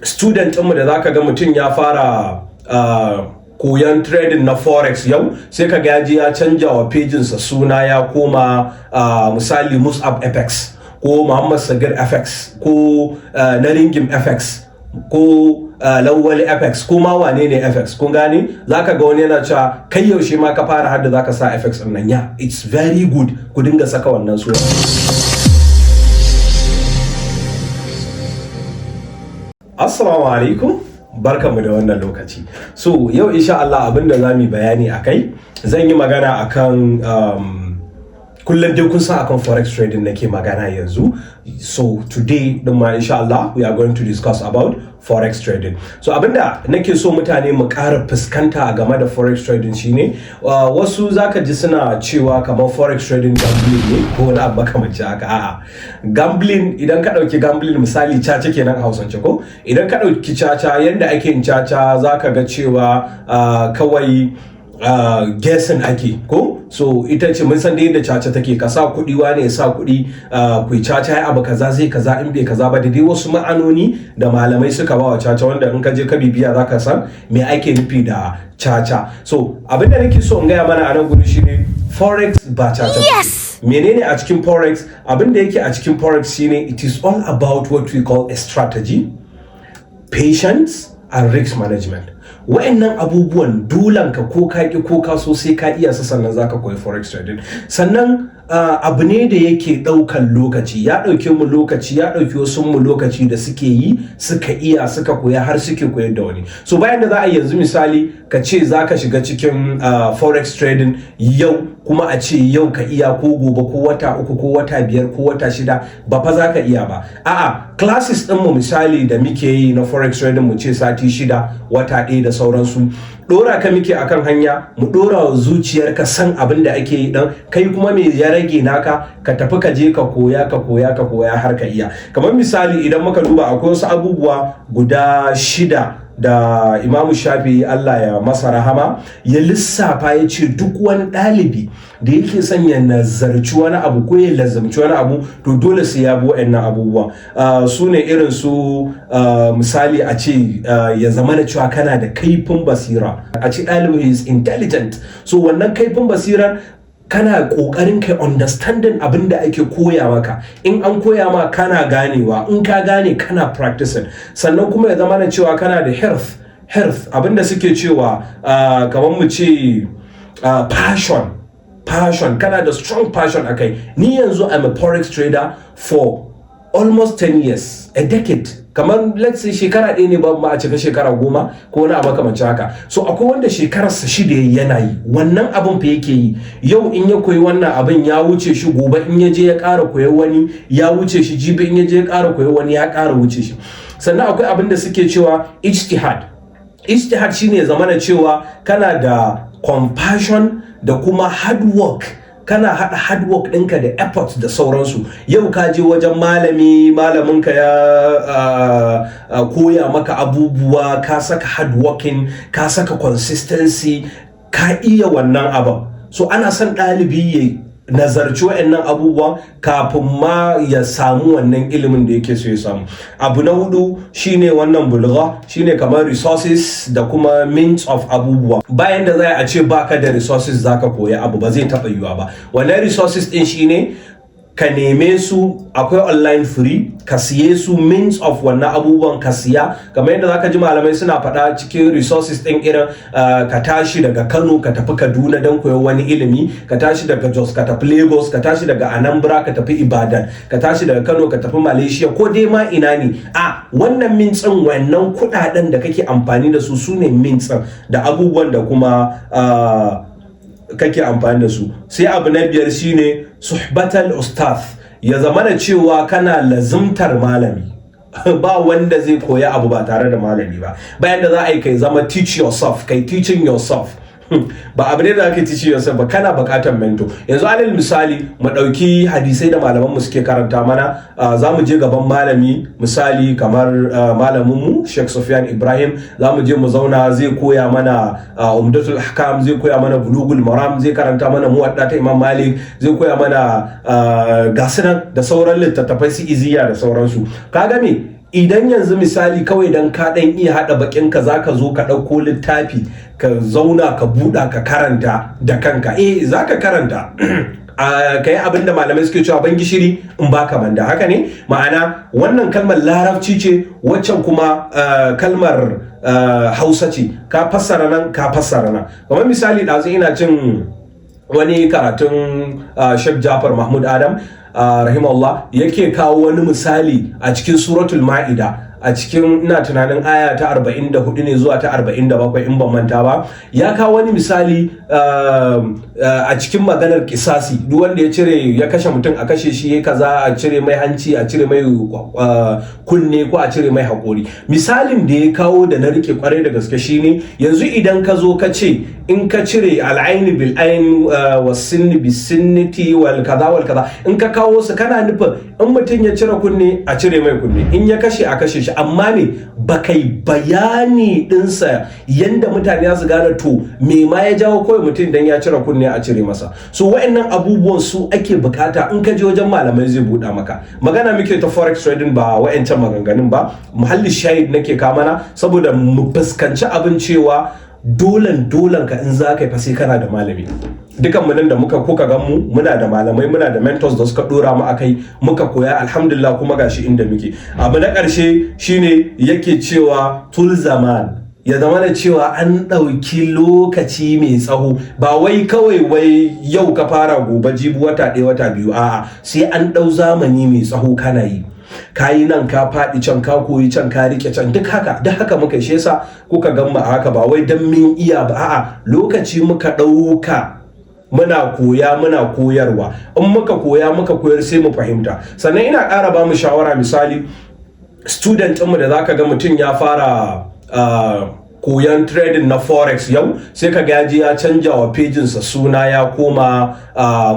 student ɗinmu da zaka ga mutum ya fara koyan trading na forex yau sai ka gaji ya canja wa pejinsa suna ya koma misali Mus'ab FX ko Muhammad Sagir FX ko na Ringim FX ko Lawali FX ko ma wane ne FX kun gane zaka ga wani yana cewa kai yaushe ma ka fara hadda zaka sa FX din nan ya it's very good ku dinga saka wannan suna. Assalamu alaikum, barkanmu da wannan lokaci. So yau insha Allah abinda zamu bayani akai zan yi magana akan kullum dai kun san akan forex trading nake magana yanzu. So today din ma insha Allah we are going to discuss about forex trading. So abinda nake so mutane mu ƙara fuskanta game da forex trading shine wasu zaka ji suna cewa kamar forex trading gambling ne ko wani abu makamancin haka. A'a, gambling idan ka dauki gambling misali caca kenan a Hausance ko idan ka dauki caca yanda ake yin caca zaka ga cewa kawai guessing ake ko so ita ce mun san da yadda caca take ka sa kuɗi wane ya sa kuɗi ku caca ya abu kaza zai kaza in bai kaza ba da dai wasu ma'anoni da malamai suka ba wa caca wanda in ka je ka bibiya zaka san me ake nufi da caca. So abinda nake so in gaya mana a nan gudu shine forex ba caca. Yes. Menene a cikin forex? Abinda yake a cikin forex shine it is all about what we call a strategy, patience and risk management. Wa'annan abubuwan dolanka ko ka ki ko ka so sai ka iya su sannan zaka koyi forex trading. Sannan abu ne da yake daukan lokaci, ya dauke mu lokaci, ya dauki wasu mu lokaci da suke yi suka iya suka koya har suke koyar da wani. So bayan da za a yanzu misali ka ce zaka shiga cikin forex trading yau kuma a ce yau ka iya ko gobe ko wata uku ko wata biyar ko wata shida ba fa za ka iya ba. A'a, classes din mu misali da muke yi na forex trading mu ce sati shida wata ɗaya da sauransu dora ka muke akan hanya mu dora wa zuciyarka san abin da ake yi dan kai kuma me ya rage naka ka tafi ka je ka koya har ka iya. Kamar misali idan muka duba akwai wasu abubuwa guda shida da Imam Ash-Shafi'i Allah ya masa rahama ya lissafa ya ce duk wani ɗalibi da yake son ya nazarci wani abu ko ya lazamci wani abu to dole sai ya bi wa'annan abubuwa. Su ne irin su misali a ce ya zama da cewa kana da kaifin basira, a ce ɗalibi is intelligent. So wannan kaifin basirar kana kokarin kai understanding abin da ake koya maka, in an koya ma kana ganewa, in ka gane kana practicing. Sannan kuma ya zama da cewa kana da health abinda suke cewa kamar mu ce passion, kana da strong passion akai. Ni yanzu I'm a forex trader for almost 10 years, a decade. Kamar let's say shekara ɗaya ne ba a cika shekara 10 ko wani abu makamancin haka. So akwai wanda shekararsa 6 yana yi wannan abin fa yake yi, yau in ya koyi wannan abin ya wuce shi, gobe in ya je ya ƙara koyi wani ya wuce shi, jibi in ya je ya ƙara koyi wani ya ƙara wuce shi. Sannan akwai abin da suke cewa ijtihad shine zamana cewa kana da compassion da kuma hard work, kana haɗa hard work ɗinka da effort da sauransu. Yau ka je wajen malaminka ya koya maka abubuwa, ka saka hard working, ka saka consistency, ka iya wannan abin. So ana son ɗalibi ya nazarci wa'annan abubuwa kafin ma ya samu wannan ilimin da yake so ya samu. Abu na hudu shine wannan bulgha, shine kamar resources da kuma means of abubuwa. Bayan da zai a ce baka da resources zaka koya abu ba zai taɓa yiwa ba. Wannan resources din shine ka neme su, akwai online free, ka siye su, means of wannan abubuwan ka siya. Kamar yadda zaka ji malamai suna faɗa cikin resources ɗin irin ka tashi daga Kano ka tafi Kaduna don koyon wani ilimi, ka tashi daga Jos ka tafi Lagos, ka tashi daga Anambra ka tafi Ibadan, ka tashi daga Kano ka tafi Malaysia ko dai ma ina ne. Wannan means ɗin, wannan kuɗaɗen da kake amfani da su sune means ɗin da abubuwan da kuma kake amfani da su. Sai abu na biyar shine suhbatal ustadh, ya zama da cewa kana lazimtar malami. Ba wanda zai koya abu ba tare da malami ba. Bayan da za a yi kai zama teach yourself, kai teaching yourself. Ba abu ne da ake teach yourself ba, kana bukatar mentor. Yanzu alal misali mu dauki hadisai da malaman mu suke karanta mana, za mu je gaban malami misali kamar malamin mu Sheikh Sufyan Ibrahim, za mu je mu zauna zai koya mana Umdatul Ahkam, zai koya mana Bulugul Maram, zai karanta mana Muwadda ta Imam Malik, zai koya mana gasunan da sauran littattafai su iziya da sauransu. Kaga me idan yanzu misali kawai dan ka dan iya hada bakin ka zaka zo ka dauko littafi ka zauna ka buɗa ka karanta da kanka zaka karanta kai abin da malamai suke cewa ban gishiri in baka manda, haka ne, ma'ana wannan kalmar larabci ce, waccan kuma kalmar hausa ce, ka fassara nan ka fassara nan. Kamar misali ɗazu ina cin wani karatun Sheikh Jafar Mahmud Adam rahimahullah yake kawo wani misali a cikin suratul ma'ida, a cikin ina tunanin aya ta 44 ne zuwa ta 47 in ban manta ba, ya kawo wani misali a cikin maganar kisasi, duk wanda ya kashe mutum a kashe shi, ya kaza a cire mai hanci, a cire mai kunne ko a cire mai haƙori. Misalin da ya kawo da na rike kwarai da gaske shine, yanzu idan ka zo ka ce in ka cire al'aini bil ain wasinni bis sinniti wal kaza wal kaza, in ka kawo su kana nufin in mutum ya cire kunne a cire mai kunne, in ya kashe a kashe shi, amma ne baka yi bayani dinsa yanda mutane za su gane to me ma ya jawo kawai mutum dan ya cire kunne a cire masa. So wa'annan abubuwan su ake bukata in ka je wajen malamai zai buɗa maka. Magana muke ta forex trading ba wa'ancan maganganun ba, muhalli shahid nake kamana saboda mu fuskanci abin cewa dolan ka in za ka yi fa sai kana da malami. Dukan mu nan da kuka gan mu muna da malamai, muna da mentors da suka dora mu akai, muka koya alhamdulillah, kuma gashi inda muke. Abu na ƙarshe shine yake cewa tul zaman, ya zama da cewa an ɗauki lokaci mai tsawo, ba wai kawai wai yau ka fara gobe jibi wata ɗaya wata biyu, a'a sai an ɗau zamani mai tsawo kana yi. Kayi nan ka faɗi can, ka koyi can, ka rike can, duk haka muka shi yasa kuka gan mu haka, ba wai dan min iya ba, a'a lokaci muka ɗauka muna koya muna koyarwa, in muka koya muka koyar sai mu fahimta. Sannan ina ƙara ba mu shawara, misali student ɗinmu da zaka ga mutum ya fara koyan trading na forex yau, sai ka ga ya canja wa pejinsa suna, ya koma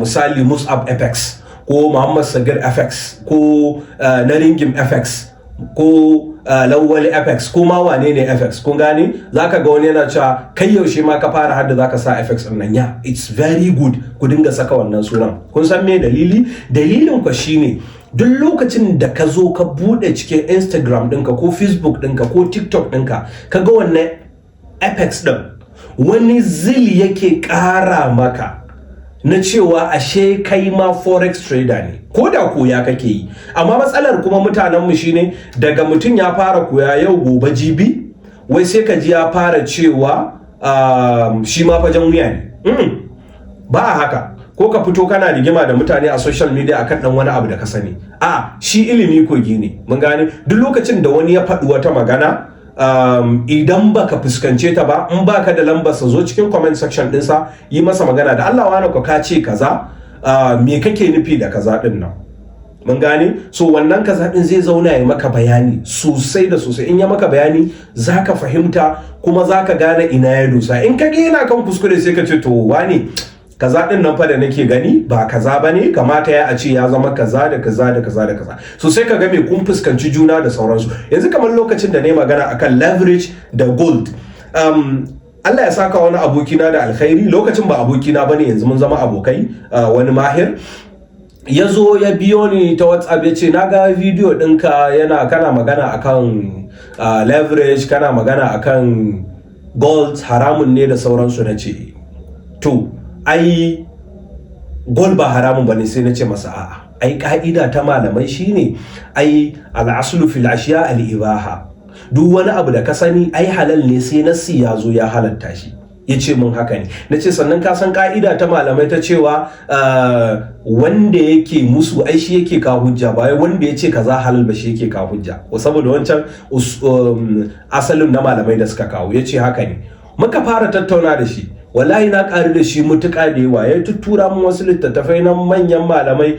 misali Mus'ab FX ko Muhammad Sagir FX ko na Ringim FX ko Lawali FX ko ma wane ne FX, kun gane, zaka ga wani yana cewa kai yaushe ma ka fara hadda zaka sa FX din nan. Ya it's very good ku dinga saka wannan sunan. Kun san me dalilin ku shine duk lokacin da ka zo ka bude cikin Instagram ɗinka ko Facebook ɗinka ko TikTok ɗinka ka ga wannan FX ɗin, wani zil yake ƙara maka na cewa ashe kai ma forex trader ne, ko da koya kake yi. Amma matsalar kuma mutanenmu shine daga mutum ya fara koya yau gobe jibi, wai sai ka ji ya fara cewa shi ma fajen wuya ne. Ba haka, ko ka fito kana rigima da mutane a social media akan dan wani abu da ka sani, shi ilimi kogi ne, mun gane. Duk lokacin da wani ya faɗi wata magana, idan baka fuskance ta ba, in baka da lambar sa, zo cikin comment section dinsa yi masa magana da Allah, wani ka ce kaza, me kake nufi da kaza din nan, mun gane. So wannan kaza din zai zauna ya maka bayani sosai da sosai. In ya maka bayani zaka fahimta kuma zaka gane ina ya dosa. In ka ga yana kan kuskure sai ka ce to wani kaza din nan fa da nake gani ba kaza bane, kamata ya a ce ya zama kaza da kaza da kaza da kaza. So sai ka ga me kun fuskanci juna da sauransu. Yanzu kamar lokacin da ne magana akan leverage da gold, Allah ya saka wani abokina da alkhairi, lokacin ba abokina bane, yanzu mun zama abokai, wani mahir ya zo ya biyo ni ta WhatsApp ya ce na ga bidiyo ɗinka kana magana akan leverage, kana magana akan gold haramun ne da sauransu. Na ce to ai gold ba haramun bane, sai na ce masa a'a, ai ka'ida ta malamai shine ai al-aslu fil ashiya al-ibaha, duk wani abu da ka sani ai halal ne sai nassi ya zo ya halatta shi. Ya ce mun haka ne. Na ce sannan ka san ka'ida ta malamai ta cewa wanda yake musu ai shi yake ka hujja, ba wanda ya ce kaza halal ba shi yake ka hujja, saboda wancan asalin na malamai da suka kawo. Ya ce haka ne. Muka fara tattauna da shi, wallahi na ƙari da shi mutuƙa da yawa, ya tuttura mun wasu littattafai na manyan malamai,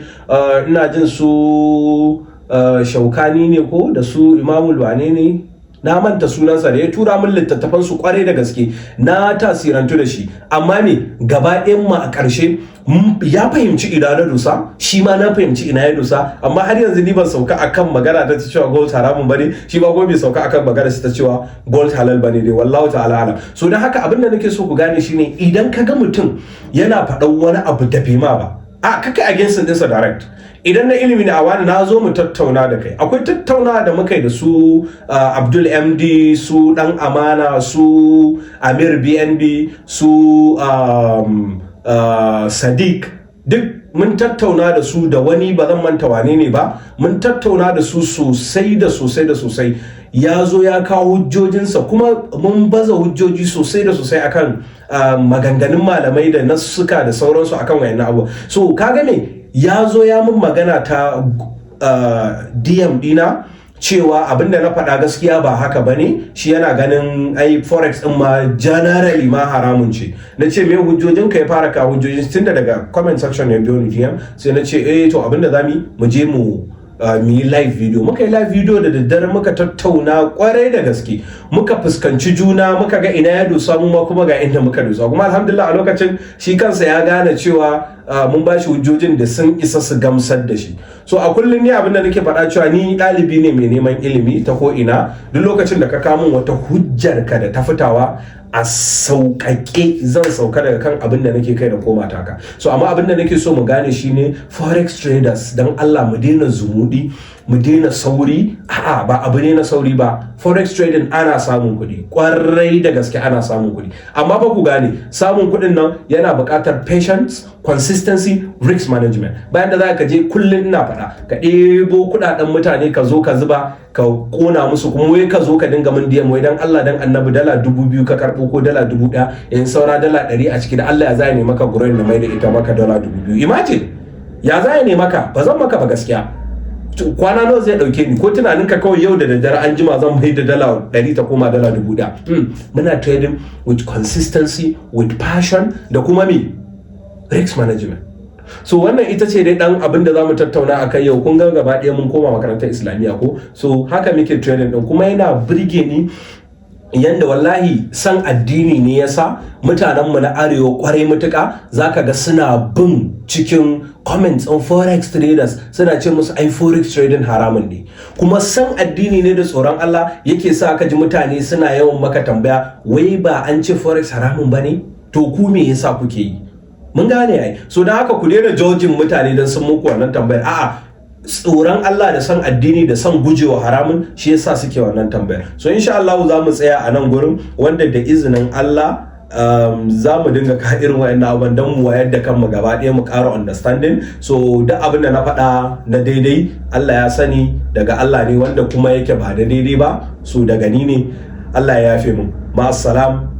ina jin su Shaukani ne ko da su Imamul wane ne, na manta sunansa, da ya tura min littattafan su kwarai da gaske, na tasirantu da shi. Amma ne gaba ɗayan mu a ƙarshe ya fahimci ina na dosa, shi ma na fahimci ina ya dosa, amma har yanzu ni ban sauka akan magana ta cewa gold haramun bane, shi ba gobe sauka akan magana ta cewa gold halal bane dai, wallahu ta'ala alam. So dan haka abin da nake so ku gane shine, idan ka ga mutum yana faɗan wani abu da bai ma ba, kaka against ɗinsa direct. idan na ilimi ne a wani na zo mu tattauna da kai. Akwai tattauna da muka yi da su Abdul MD, su Dan Amana, su Amir BNB, su Sadiq, duk mun tattauna da su, da wani ba zan manta wane ne ba, mun tattauna da su sosai da sosai. Ya zo ya kawo hujjojinsa, kuma mun baza hujjoji sosai da sosai akan maganganun malamai da nassuka da sauransu akan wayannan abu. So kaga me, ya zo ya mun magana ta DM dina cewa abinda na faɗa gaskiya ba haka bane, shi yana ganin ai forex din ma generally ma haramun ce. Na ce me hujjojin ka? Ya fara kawo hujjojin tunda daga comment section ya biyo ni DM, sai na ce to abinda mu je mu yi live video. Muka yi live video da daddare, muka tattauna kwarai da gaske, muka fuskanci juna, muka ga ina ya dosa, mu ma kuma ga inda muka dosa. Kuma alhamdulillah a lokacin shi kansa ya gane cewa mun ba shi hujjojin da sun isa su gamsar da shi. So a kullum ni abin da nake faɗa cewa ni ɗalibi ne mai neman ilimi ta ko ina. Duk lokacin da ka kawo min wata hujjar ka da ta fitawa a sauƙaƙe, zan sauka daga kan abin da nake kai da koma taka. So amma abin da nake so mu gane shine forex traders, dan Allah mu daina zumudi, mu daina sauri. A'a, ba abu ne na sauri ba. Forex trading ana samun kuɗi, kwarai da gaske ana samun kuɗi, amma ba ku gane samun kuɗin nan yana buƙatar patience, consistency, risk management. Bayan da za ka je kullum ina faɗa, ka ɗebo kuɗaɗen mutane ka zo ka zuba, ka ƙona musu, kuma wai ka zo ka dinga min diyan wai dan Allah dan annabi dala 2000 ka karɓo ko dala 1000, in saura dala 100 a ciki, da Allah ya zai ne maka gurin da mai da ita maka dala 2000. Imagine ya zai ne maka, ba zan maka ba gaskiya. Kwana nawa zai dauke ni? Ko tunanin ka kawai yau da daddare an jima zan mai da dala 100 ta koma dala 1000? Muna trading with consistency, with passion, da kuma me, risk management. So wannan ita ce dai dan abin da zamu tattauna akai yau. Kun ga gaba ɗaya mun koma makarantar Islamiyya ko? So haka muke trading din, kuma yana burge ni yanda wallahi san addini ne yasa mutanenmu na arewa kwarai mutuka zaka ga suna bin cikin comments on forex traders, suna ce musu ai forex trading haramun ne. Kuma san addini ne da tsoron Allah yake sa ka ji mutane suna yawan maka tambaya, wai ba an ce forex haramun bane? To ku me yasa kuke yi? Mun gane ai. So dan haka ku daina judging mutane dan sun muku wannan tambayar. A'a, tsoron Allah da san addini da san gujewa haramun shi yasa suke wannan tambayar. So insha Allah za mu tsaya a nan gurin, wanda da izinin Allah za mu dinga ka irin wayannan abubuwan don mu wayar da kanmu gaba ɗaya, mu ƙara understanding. So duk abin da na faɗa na daidai Allah ya sani daga Allah ne, wanda kuma yake ba da daidai ba so daga ni ne. Allah ya yafe mu. Ma'assalam.